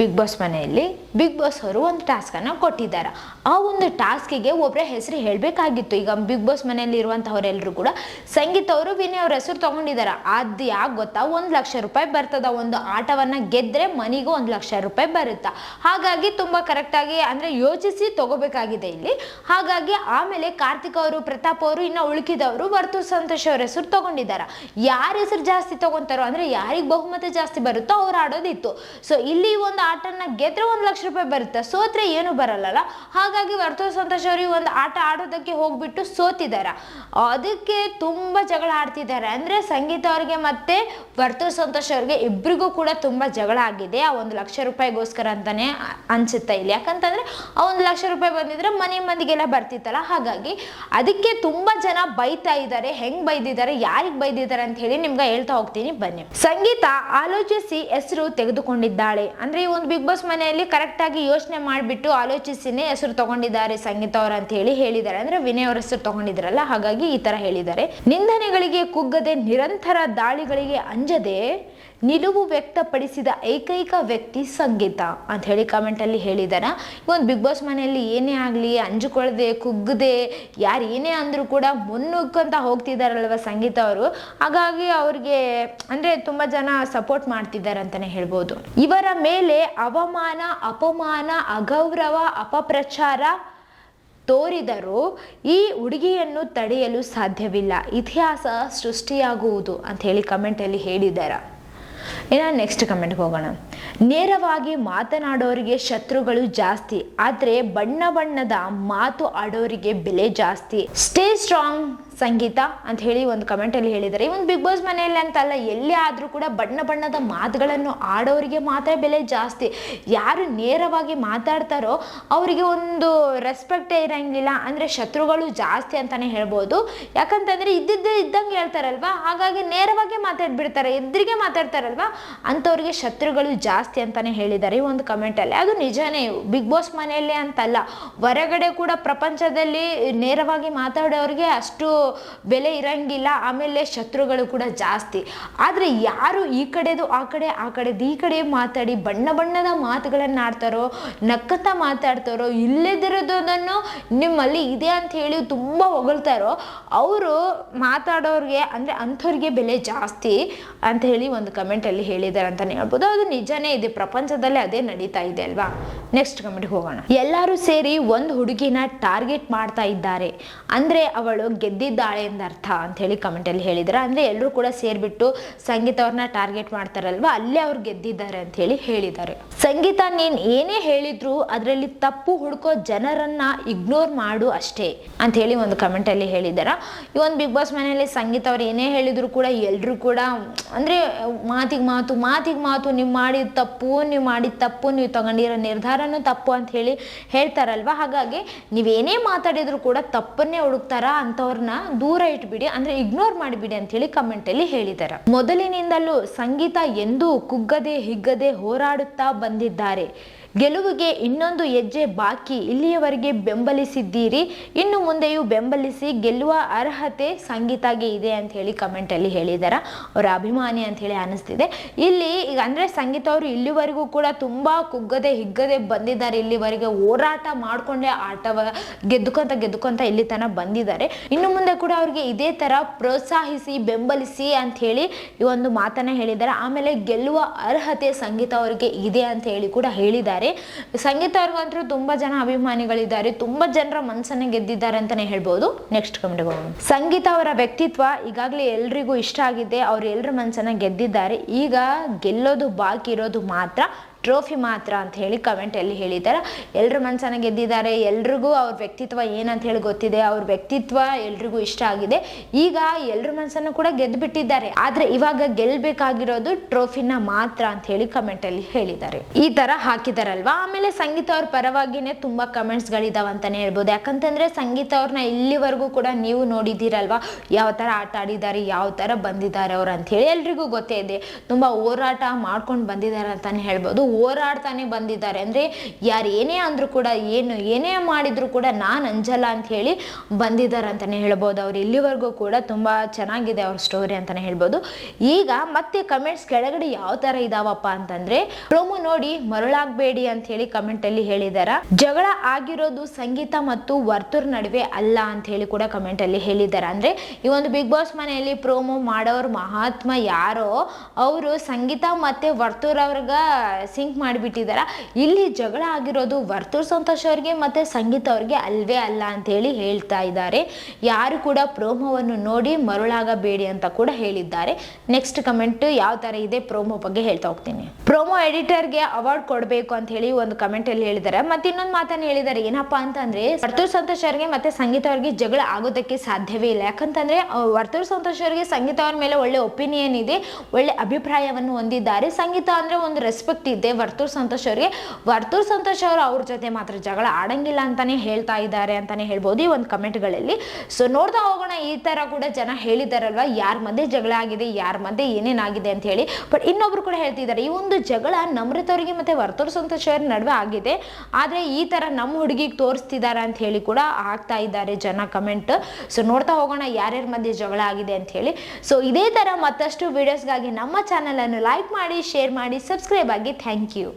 Big boss ಮನೆಯಲ್ಲಿ big boss ಅವರು ಒಂದು ಟಾಸ್ಕ್ ಅನ್ನ ಕೊಟ್ಟಿದ್ದಾರೆ. ಆ ಒಂದು ಟಾಸ್ಕಿಗೆ ಒಬ್ಬರ ಹೆಸರು ಹೇಳಬೇಕಾಗಿತ್ತು. ಈಗ ಬಿಗ್ ಬಾಸ್ ಮನೆಯಲ್ಲಿ ಇರುವಂತವರೆಲ್ಲರೂ ಕೂಡ ಸಂಗೀತ ಅವರು ವಿನಯ್ ಅವ್ರ ಹೆಸರು ತಗೊಂಡಿದ್ದಾರೆ. ಅದು ಯಾಕೆ ಗೊತ್ತಾ, 1,00,000 ರೂಪಾಯಿ ಬರ್ತದ. ಒಂದು ಆಟವನ್ನ ಗೆದ್ರೆ ಮನಿಗೂ 1,00,000 ರೂಪಾಯಿ ಬರುತ್ತಾ. ಹಾಗಾಗಿ ತುಂಬಾ ಕರೆಕ್ಟ್ ಆಗಿ ಅಂದ್ರೆ ಯೋಚಿಸಿ ತಗೋಬೇಕಾಗಿದೆ ಇಲ್ಲಿ. ಹಾಗಾಗಿ ಆಮೇಲೆ ಕಾರ್ತಿಕ್ ಅವರು, ಪ್ರತಾಪ್ ಅವರು, ಇನ್ನು ಉಳುಕಿದವರು ವರ್ತು ಸಂತೋಷ್ ಅವ್ರ ಹೆಸರು ತಗೊಂಡಿದ್ದಾರೆ. ಯಾರ ಹೆಸರು ಜಾಸ್ತಿ ತಗೊಂತಾರೋ ಅಂದ್ರೆ ಯಾರಿಗೆ ಬಹುಮತ ಜಾಸ್ತಿ ಬರುತ್ತೋ ಅವ್ರು ಆಡೋದಿತ್ತು. ಸೊ ಇಲ್ಲಿ ಒಂದು ಆಟನ ಗೆದ್ರೆ 1,00,000 ರೂಪಾಯಿ ಬರುತ್ತೆ, ಸೋತ್ರೆ ಏನು ಬರಲ್ಲ. ಹಾಗಾಗಿ ವರ್ತು ಸಂತೋಷ್ ಅವರು ಒಂದು ಆಟ ಆಡೋದಕ್ಕೆ ಹೋಗ್ಬಿಟ್ಟು ಸೋತಿದ್ದಾರೆ. ಅದಕ್ಕೆ ತುಂಬಾ ಜಗಳ ಆಡ್ತಿದ್ದಾರೆ. ಅಂದ್ರೆ ಸಂಗೀತ ಅವ್ರಿಗೆ ಮತ್ತೆ ವರ್ತು ಸಂತೋಷ್ ಅವ್ರಿಗೆ ಇಬ್ಬರಿಗೂ ಕೂಡ ತುಂಬಾ ಜಗಳ ಆಗಿದೆ. ಆ 1,00,000 ರೂಪಾಯಿಗೋಸ್ಕರ ಅಂತಾನೆ ಅನ್ಸುತ್ತೆ ಇಲ್ಲಿ. ಯಾಕಂತಂದ್ರೆ ಆ 1,00,000 ರೂಪಾಯಿ ಬಂದಿದ್ರೆ ಮಂದಿಗೆಲ್ಲ ಬರ್ತಿತ್ತಲ್ಲ. ಹಾಗಾಗಿ ಅದಕ್ಕೆ ತುಂಬಾ ಜನ ಬೈತಾ ಇದ್ದಾರೆ. ಹೆಂಗ್ ಬೈದಿದ್ದಾರೆ, ಯಾರಿಗೆ ಬೈದಿದ್ದಾರೆ ಅಂತ ಹೇಳಿ ನಿಮ್ಗೆ ಹೇಳ್ತಾ ಹೋಗ್ತೀನಿ, ಬನ್ನಿ. ಸಂಗೀತ ಆಲೋಚಿಸಿ ಹೆಸರು ತೆಗೆದುಕೊಂಡಿದ್ದಾಳೆ. ಅಂದ್ರೆ ಈ ಒಂದು ಬಿಗ್ ಬಾಸ್ ಮನೆಯಲ್ಲಿ ಕರೆಕ್ಟ್ ಆಗಿ ಯೋಚನೆ ಮಾಡಿಬಿಟ್ಟು ಆಲೋಚಿಸಿನೇ ಹೆಸರು ತಗೊಂಡಿದ್ದಾರೆ ಸಂಗೀತ ಅವರು ಅಂತ ಹೇಳಿ ಹೇಳಿದ್ದಾರೆ. ಅಂದ್ರೆ ವಿನಯ್ ಅವ್ರ ಹೆಸರು ತಗೊಂಡಿದ್ರಲ್ಲ, ಹಾಗಾಗಿ ಈ ತರ ಹೇಳಿದ್ದಾರೆ. ನಿಂದನೆಗಳಿಗೆ ಕುಗ್ಗದೆ, ನಿರಂತರ ದಾಳಿಗಳಿಗೆ ಅಂಜದೆ ನಿಲುವು ವ್ಯಕ್ತಪಡಿಸಿದ ಏಕೈಕ ವ್ಯಕ್ತಿ ಸಂಗೀತ ಅಂತ ಹೇಳಿ ಕಮೆಂಟ್ ಅಲ್ಲಿ ಹೇಳಿದಾರ. ಒಂದು ಬಿಗ್ ಬಾಸ್ ಮನೆಯಲ್ಲಿ ಏನೇ ಆಗ್ಲಿ ಅಂಜಿಕೊಳ್ಳದೆ, ಕುಗ್ಗದೆ, ಯಾರು ಏನೇ ಅಂದ್ರೂ ಕೂಡ ಮುನ್ನುಗ್ಗಂತ ಹೋಗ್ತಿದಾರಲ್ವ ಸಂಗೀತ ಅವರು. ಹಾಗಾಗಿ ಅವ್ರಿಗೆ ಅಂದ್ರೆ ತುಂಬಾ ಜನ ಸಪೋರ್ಟ್ ಮಾಡ್ತಿದ್ದಾರೆ ಅಂತಾನೆ ಹೇಳ್ಬೋದು. ಇವರ ಮೇಲೆ ಅವಮಾನ, ಅಪಮಾನ, ಅಗೌರವ, ಅಪಪ್ರಚಾರ ತೋರಿದರೂ ಈ ಹುಡುಗಿಯನ್ನು ತಡೆಯಲು ಸಾಧ್ಯವಿಲ್ಲ. ಇತಿಹಾಸ ಸೃಷ್ಟಿಯಾಗುವುದು ಅಂತ ಹೇಳಿ ಕಮೆಂಟ್ ಅಲ್ಲಿ ಹೇಳಿದ್ದಾರೆ. ಇನ್ನು ನೆಕ್ಸ್ಟ್ ಕಮೆಂಟ್ಗೆ ಹೋಗೋಣ. ನೇರವಾಗಿ ಮಾತನಾಡೋರಿಗೆ ಶತ್ರುಗಳು ಜಾಸ್ತಿ, ಆದ್ರೆ ಬಣ್ಣದ ಮಾತು ಆಡೋರಿಗೆ ಬೆಲೆ ಜಾಸ್ತಿ. ಸ್ಟೇ ಸ್ಟ್ರಾಂಗ್ ಸಂಗೀತ ಅಂತ ಹೇಳಿ ಒಂದು ಕಮೆಂಟ್ ಅಲ್ಲಿ ಹೇಳಿದ್ದಾರೆ. ಒಂದು ಬಿಗ್ ಬಾಸ್ ಮನೆಯಲ್ಲಿ ಅಂತಲ್ಲ, ಎಲ್ಲಿ ಆದ್ರೂ ಕೂಡ ಬಣ್ಣದ ಮಾತುಗಳನ್ನು ಆಡೋರಿಗೆ ಮಾತ್ರ ಬೆಲೆ ಜಾಸ್ತಿ. ಯಾರು ನೇರವಾಗಿ ಮಾತಾಡ್ತಾರೋ ಅವರಿಗೆ ಒಂದು ರೆಸ್ಪೆಕ್ಟೇ ಇರಂಗಿಲ್ಲ. ಅಂದ್ರೆ ಶತ್ರುಗಳು ಜಾಸ್ತಿ ಅಂತಾನೆ ಹೇಳ್ಬೋದು. ಯಾಕಂತಂದ್ರೆ ಇದ್ದಂಗೆ ಹೇಳ್ತಾರಲ್ವಾ, ಹಾಗಾಗಿ ನೇರವಾಗಿ ಮಾತಾಡ್ಬಿಡ್ತಾರೆ, ಎದುರಿಗೆ ಮಾತಾಡ್ತಾರಲ್ವಾ, ಅಂತವ್ರಿಗೆ ಶತ್ರುಗಳು ಜಾಸ್ತಿ ಅಂತಾನೆ ಹೇಳಿದ್ದಾರೆ ಈ ಒಂದು ಕಮೆಂಟ್ ಅಲ್ಲಿ. ಅದು ನಿಜಾನೇ. ಬಿಗ್ ಬಾಸ್ ಮನೆಯಲ್ಲೇ ಅಂತಲ್ಲ, ಹೊರಗಡೆ ಕೂಡ ಪ್ರಪಂಚದಲ್ಲಿ ನೇರವಾಗಿ ಮಾತಾಡೋರಿಗೆ ಅಷ್ಟು ಬೆಲೆ ಇರಂಗಿಲ್ಲ. ಆಮೇಲೆ ಶತ್ರುಗಳು ಕೂಡ ಜಾಸ್ತಿ. ಆದ್ರೆ ಯಾರು ಈ ಕಡೆದು ಆ ಕಡೆ, ಆ ಕಡೆದು ಈ ಕಡೆ ಮಾತಾಡಿ ಬಣ್ಣದ ಮಾತುಗಳನ್ನ ಆಡ್ತಾರೋ, ನಕ್ಕತ್ತ ಮಾತಾಡ್ತಾರೋ, ಇಲ್ಲದಿರೋದನ್ನು ನಿಮ್ಮಲ್ಲಿ ಇದೆ ಅಂತ ಹೇಳಿ ತುಂಬಾ ಹೊಗಳ್ತಾರೋ, ಅವರು ಮಾತಾಡೋರಿಗೆ ಅಂದ್ರೆ ಅಂಥವ್ರಿಗೆ ಬೆಲೆ ಜಾಸ್ತಿ ಅಂತ ಹೇಳಿ ಒಂದು ಕಮೆಂಟ್ ಅಲ್ಲಿ ಹೇಳಿದ್ದಾರೆ ಅಂತಾನೆ ಹೇಳ್ಬೋದು. ಅದು ನಿಜಾನೇ ಇದೆ, ಪ್ರಪಂಚದಲ್ಲಿ ಅದೇ ನಡೀತಾ ಇದೆ ಅಲ್ವಾ. ನೆಕ್ಸ್ಟ್ ಕಮೆಂಟ್ಗೆ ಹೋಗೋಣ. ಎಲ್ಲರೂ ಸೇರಿ ಒಂದು ಹುಡುಗಿನ ಟಾರ್ಗೆಟ್ ಮಾಡ್ತಾ ಇದ್ದಾರೆ, ಅಂದ್ರೆ ಅವಳು ಗೆದ್ದಿದ್ದಾಳೆ ಎಂದರ್ಥ ಅಂತ ಹೇಳಿ ಕಮೆಂಟ್ ಅಲ್ಲಿ ಹೇಳಿದ್ದಾರೆ. ಅಂದ್ರೆ ಎಲ್ಲರೂ ಕೂಡ ಸೇರ್ಬಿಟ್ಟು ಸಂಗೀತ ಅವ್ರನ್ನ ಟಾರ್ಗೆಟ್ ಮಾಡ್ತಾರಲ್ವಾ, ಅಲ್ಲೇ ಅವ್ರು ಗೆದ್ದಿದ್ದಾರೆ ಅಂತ ಹೇಳಿ ಹೇಳಿದ್ದಾರೆ. ಸಂಗೀತ, ನೀನ್ ಏನೇ ಹೇಳಿದ್ರು ಅದರಲ್ಲಿ ತಪ್ಪು ಹುಡ್ಕೋ ಜನರನ್ನ ಇಗ್ನೋರ್ ಮಾಡು ಅಷ್ಟೇ ಅಂತ ಹೇಳಿ ಒಂದು ಕಮೆಂಟ್ ಅಲ್ಲಿ ಹೇಳಿದ್ದಾರೆ. ಈ ಒಂದು ಬಿಗ್ ಬಾಸ್ ಮನೆಯಲ್ಲಿ ಸಂಗೀತ ಅವ್ರು ಏನೇ ಹೇಳಿದ್ರು ಕೂಡ ಎಲ್ಲರೂ ಕೂಡ ಅಂದ್ರೆ ಮಾತಿಗೆ ಮಾತು, ನೀವು ಮಾಡಿದ ತಪ್ಪು, ನೀವು ತಗೊಂಡಿರೋ ನಿರ್ಧಾರನೂ ತಪ್ಪು ಅಂತ ಹೇಳಿ ಹೇಳ್ತಾರಲ್ವಾ. ಹಾಗಾಗಿ ನೀವೇನೇ ಮಾತಾಡಿದ್ರು ಕೂಡ ತಪ್ಪನ್ನೇ ಹುಡುಕ್ತಾರ, ಅಂತವ್ರನ್ನ ದೂರ ಇಟ್ಬಿಡಿ, ಅಂದ್ರೆ ಇಗ್ನೋರ್ ಮಾಡಿಬಿಡಿ ಅಂತ ಹೇಳಿ ಕಮೆಂಟ್ ಅಲ್ಲಿ ಹೇಳಿದ್ದಾರೆ. ಮೊದಲಿನಿಂದಲೂ ಸಂಗೀತ ಎಂದೂ ಕುಗ್ಗದೆ ಹಿಗ್ಗದೆ ಹೋರಾಡುತ್ತಾ ಬಂದಿದ್ದಾರೆ. ಗೆಲುವಿಗೆ ಇನ್ನೊಂದು ಹೆಜ್ಜೆ ಬಾಕಿ. ಇಲ್ಲಿಯವರೆಗೆ ಬೆಂಬಲಿಸಿದ್ದೀರಿ, ಇನ್ನು ಮುಂದೆಯೂ ಬೆಂಬಲಿಸಿ. ಗೆಲ್ಲುವ ಅರ್ಹತೆ ಸಂಗೀತಗೆ ಇದೆ ಅಂತ ಹೇಳಿ ಕಮೆಂಟ್ ಅಲ್ಲಿ ಹೇಳಿದಾರ. ಅವರ ಅಭಿಮಾನಿ ಅಂತ ಹೇಳಿ ಅನಿಸ್ತಿದೆ ಇಲ್ಲಿ. ಈಗ ಅಂದ್ರೆ ಸಂಗೀತ ಅವರು ಇಲ್ಲಿವರೆಗೂ ಕೂಡ ತುಂಬಾ ಕುಗ್ಗದೆ ಹಿಗ್ಗದೆ ಬಂದಿದ್ದಾರೆ. ಇಲ್ಲಿವರೆಗೆ ಹೋರಾಟ ಮಾಡ್ಕೊಂಡೆ ಆಟವ ಗೆದ್ದುಕೊಂತ ಇಲ್ಲಿ ತನಕ ಬಂದಿದ್ದಾರೆ. ಇನ್ನು ಮುಂದೆ ಕೂಡ ಅವ್ರಿಗೆ ಇದೇ ತರ ಪ್ರೋತ್ಸಾಹಿಸಿ, ಬೆಂಬಲಿಸಿ ಅಂತ ಹೇಳಿ ಈ ಒಂದು ಮಾತನ್ನ ಹೇಳಿದ್ದಾರೆ. ಆಮೇಲೆ ಗೆಲ್ಲುವ ಅರ್ಹತೆ ಸಂಗೀತ ಅವರಿಗೆ ಇದೆ ಅಂತ ಹೇಳಿ ಕೂಡ ಹೇಳಿದ್ದಾರೆ. ಸಂಗೀತ ಅವ್ರಿಗಂತೂ ತುಂಬಾ ಜನ ಅಭಿಮಾನಿಗಳಿದ್ದಾರೆ, ತುಂಬಾ ಜನರ ಮನಸ್ಸನ್ನ ಗೆದ್ದಿದ್ದಾರೆ ಅಂತಾನೆ ಹೇಳ್ಬೋದು. ನೆಕ್ಸ್ಟ್ ಕಮೆಂಟ್ ಹೋಗೋಣ. ಸಂಗೀತ ಅವರ ವ್ಯಕ್ತಿತ್ವ ಈಗಾಗಲೇ ಎಲ್ರಿಗೂ ಇಷ್ಟ ಆಗಿದೆ, ಅವ್ರು ಎಲ್ಲರ ಮನಸ್ಸನ್ನ ಗೆದ್ದಿದ್ದಾರೆ. ಈಗ ಗೆಲ್ಲೋದು ಬಾಕಿ ಇರೋದು ಮಾತ್ರ ಟ್ರೋಫಿ ಮಾತ್ರ ಅಂತ ಹೇಳಿ ಕಮೆಂಟ್ ಅಲ್ಲಿ ಹೇಳಿದ್ದಾರೆ. ಎಲ್ಲರ ಮನಸ್ಸನ್ನ ಗೆದ್ದಿದ್ದಾರೆ, ಎಲ್ರಿಗೂ ಅವ್ರ ವ್ಯಕ್ತಿತ್ವ ಏನಂತ ಹೇಳಿ ಗೊತ್ತಿದೆ, ಅವ್ರ ವ್ಯಕ್ತಿತ್ವ ಎಲ್ರಿಗೂ ಇಷ್ಟ ಆಗಿದೆ. ಈಗ ಎಲ್ಲರ ಮನಸ್ಸನ್ನು ಕೂಡ ಗೆದ್ದು ಬಿಟ್ಟಿದ್ದಾರೆ. ಆದ್ರೆ ಇವಾಗ ಗೆಲ್ಬೇಕಾಗಿರೋದು ಟ್ರೋಫಿನ ಮಾತ್ರ ಅಂತ ಹೇಳಿ ಕಮೆಂಟ್ ಅಲ್ಲಿ ಹೇಳಿದ್ದಾರೆ. ಈ ತರ ಹಾಕಿದಾರಲ್ವಾ. ಆಮೇಲೆ ಸಂಗೀತ ಅವ್ರ ಪರವಾಗಿನೇ ತುಂಬಾ ಕಮೆಂಟ್ಸ್ ಗಳಿದಾವ ಅಂತಾನೆ ಹೇಳ್ಬೋದು. ಯಾಕಂತಂದ್ರೆ ಸಂಗೀತ ಅವ್ರನ್ನ ಇಲ್ಲಿವರೆಗೂ ಕೂಡ ನೀವು ನೋಡಿದ್ದೀರಲ್ವಾ, ಯಾವ ತರ ಆಟ ಆಡಿದ್ದಾರೆ, ಯಾವ ತರ ಬಂದಿದ್ದಾರೆ ಅವ್ರು ಅಂತ ಹೇಳಿ ಎಲ್ರಿಗೂ ಗೊತ್ತೇ ಇದೆ. ತುಂಬಾ ಹೋರಾಟ ಮಾಡ್ಕೊಂಡು ಬಂದಿದ್ದಾರೆ ಅಂತಾನೆ ಹೇಳ್ಬೋದು. ಹೋರಾಡ್ತಾನೆ ಬಂದಿದ್ದಾರೆ. ಅಂದರೆ ಯಾರು ಏನೇ ಅಂದರೂ ಕೂಡ ಏನೇ ಮಾಡಿದ್ರು ಕೂಡ ನಾನು ಅಂಜಲ್ಲ ಅಂತ ಹೇಳಿ ಬಂದಿದ್ದಾರೆ ಅಂತಲೇ ಹೇಳ್ಬೋದು. ಅವ್ರು ಇಲ್ಲಿವರೆಗೂ ಕೂಡ ತುಂಬ ಚೆನ್ನಾಗಿದೆ ಅವ್ರ ಸ್ಟೋರಿ ಅಂತಲೇ ಹೇಳ್ಬೋದು. ಈಗ ಮತ್ತೆ ಕಮೆಂಟ್ಸ್ ಕೆಳಗಡೆ ಯಾವ ಥರ ಇದಾವಪ್ಪ ಅಂತಂದರೆ, ಪ್ರೋಮೋ ನೋಡಿ ಮರಳಾಗಬೇಡಿ ಅಂತ ಹೇಳಿ ಕಮೆಂಟಲ್ಲಿ ಹೇಳಿದ್ದಾರೆ. ಜಗಳ ಆಗಿರೋದು ಸಂಗೀತ ಮತ್ತು ವರ್ತೂರ್ ನಡುವೆ ಅಲ್ಲ ಅಂತ ಹೇಳಿ ಕೂಡ ಕಮೆಂಟಲ್ಲಿ ಹೇಳಿದ್ದಾರೆ. ಅಂದರೆ ಈ ಒಂದು ಬಿಗ್ ಬಾಸ್ ಮನೆಯಲ್ಲಿ ಪ್ರೋಮೋ ಮಾಡೋರು ಮಹಾತ್ಮ ಯಾರೋ ಅವರು ಸಂಗೀತ ಮತ್ತು ವರ್ತೂರ್ ಅವ್ರಿಗ ಸಿಂಕ್ ಮಾಡಿಬಿಟ್ಟಿದ್ದಾರೆ. ಇಲ್ಲಿ ಜಗಳ ಆಗಿರೋದು ವರ್ತೂರ್ ಸಂತೋಷ್ ಅವ್ರಿಗೆ ಮತ್ತು ಸಂಗೀತ ಅವ್ರಿಗೆ ಅಲ್ವೇ ಅಲ್ಲ ಅಂತೇಳಿ ಹೇಳ್ತಾ ಇದ್ದಾರೆ. ಯಾರು ಕೂಡ ಪ್ರೋಮೋವನ್ನು ನೋಡಿ ಮರುಳಾಗಬೇಡಿ ಅಂತ ಕೂಡ ಹೇಳಿದ್ದಾರೆ. ನೆಕ್ಸ್ಟ್ ಕಮೆಂಟ್ ಯಾವ ಥರ ಇದೆ ಪ್ರೋಮೋ ಬಗ್ಗೆ ಹೇಳ್ತಾ ಹೋಗ್ತೀನಿ. ಪ್ರೋಮೋ ಎಡಿಟರ್ಗೆ ಅವಾರ್ಡ್ ಕೊಡಬೇಕು ಅಂತ ಹೇಳಿ ಒಂದು ಕಮೆಂಟಲ್ಲಿ ಹೇಳಿದ್ದಾರೆ. ಮತ್ತು ಇನ್ನೊಂದು ಮಾತನ್ನು ಹೇಳಿದ್ದಾರೆ, ಏನಪ್ಪಾ ಅಂತಂದರೆ ವರ್ತೂರ್ ಸಂತೋಷ್ ಅವ್ರಿಗೆ ಮತ್ತು ಸಂಗೀತ ಅವ್ರಿಗೆ ಜಗಳ ಆಗೋದಕ್ಕೆ ಸಾಧ್ಯವೇ ಇಲ್ಲ. ಯಾಕಂತಂದರೆ ವರ್ತೂರ್ ಸಂತೋಷ್ ಅವರಿಗೆ ಸಂಗೀತ ಅವ್ರ ಮೇಲೆ ಒಳ್ಳೆ ಒಪಿನಿಯನ್ ಇದೆ, ಒಳ್ಳೆ ಅಭಿಪ್ರಾಯವನ್ನು ಹೊಂದಿದ್ದಾರೆ. ಸಂಗೀತ ಅಂದರೆ ಒಂದು ರೆಸ್ಪೆಕ್ಟ್ ಇದೆ ವರ್ತೂರ್ ಸಂತೋಷ್ ಅವರಿಗೆ. ವರ್ತೂರ್ ಸಂತೋಷ್ ಅವರು ಅವ್ರ ಜೊತೆ ಮಾತ್ರ ಜಗಳ ಆಡಂಗಿಲ್ಲ ಅಂತಾನೆ ಹೇಳ್ತಾ ಇದ್ದಾರೆ ಅಂತಾನೆ ಹೇಳ್ಬೋದು ಈ ಒಂದು ಕಮೆಂಟ್ಗಳಲ್ಲಿ. ಸೊ ನೋಡ್ತಾ ಹೋಗೋಣ, ಈ ಥರ ಕೂಡ ಜನ ಹೇಳಿದಾರಲ್ವ ಯಾರ ಮಧ್ಯೆ ಜಗಳ ಆಗಿದೆ, ಯಾರ ಮಧ್ಯೆ ಏನೇನಾಗಿದೆ ಅಂತ ಹೇಳಿ. ಬಟ್ ಇನ್ನೊಬ್ರು ಕೂಡ ಹೇಳ್ತಿದ್ದಾರೆ, ಈ ಒಂದು ಜಗಳ ನಮ್ರತ ಅವರಿಗೆ ಮತ್ತು ವರ್ತೂರ್ ಸಂತೋಷ್ ಅವ್ರ ನಡುವೆ ಆಗಿದೆ, ಆದರೆ ಈ ಥರ ನಮ್ಮ ಹುಡುಗಿಗೆ ತೋರಿಸ್ತಿದ್ದಾರೆ ಅಂತ ಹೇಳಿ ಕೂಡ ಆಗ್ತಾ ಇದ್ದಾರೆ ಜನ ಕಮೆಂಟ್. ಸೊ ನೋಡ್ತಾ ಹೋಗೋಣ ಯಾರ್ಯಾರ ಮಧ್ಯೆ ಜಗಳ ಆಗಿದೆ ಅಂತ ಹೇಳಿ. ಸೊ ಇದೇ ಥರ ಮತ್ತಷ್ಟು ವಿಡಿಯೋಸ್ಗಾಗಿ ನಮ್ಮ ಚಾನಲನ್ನು ಲೈಕ್ ಮಾಡಿ, ಶೇರ್ ಮಾಡಿ, ಸಬ್ಸ್ಕ್ರೈಬ್ ಆಗಿ. Thank you.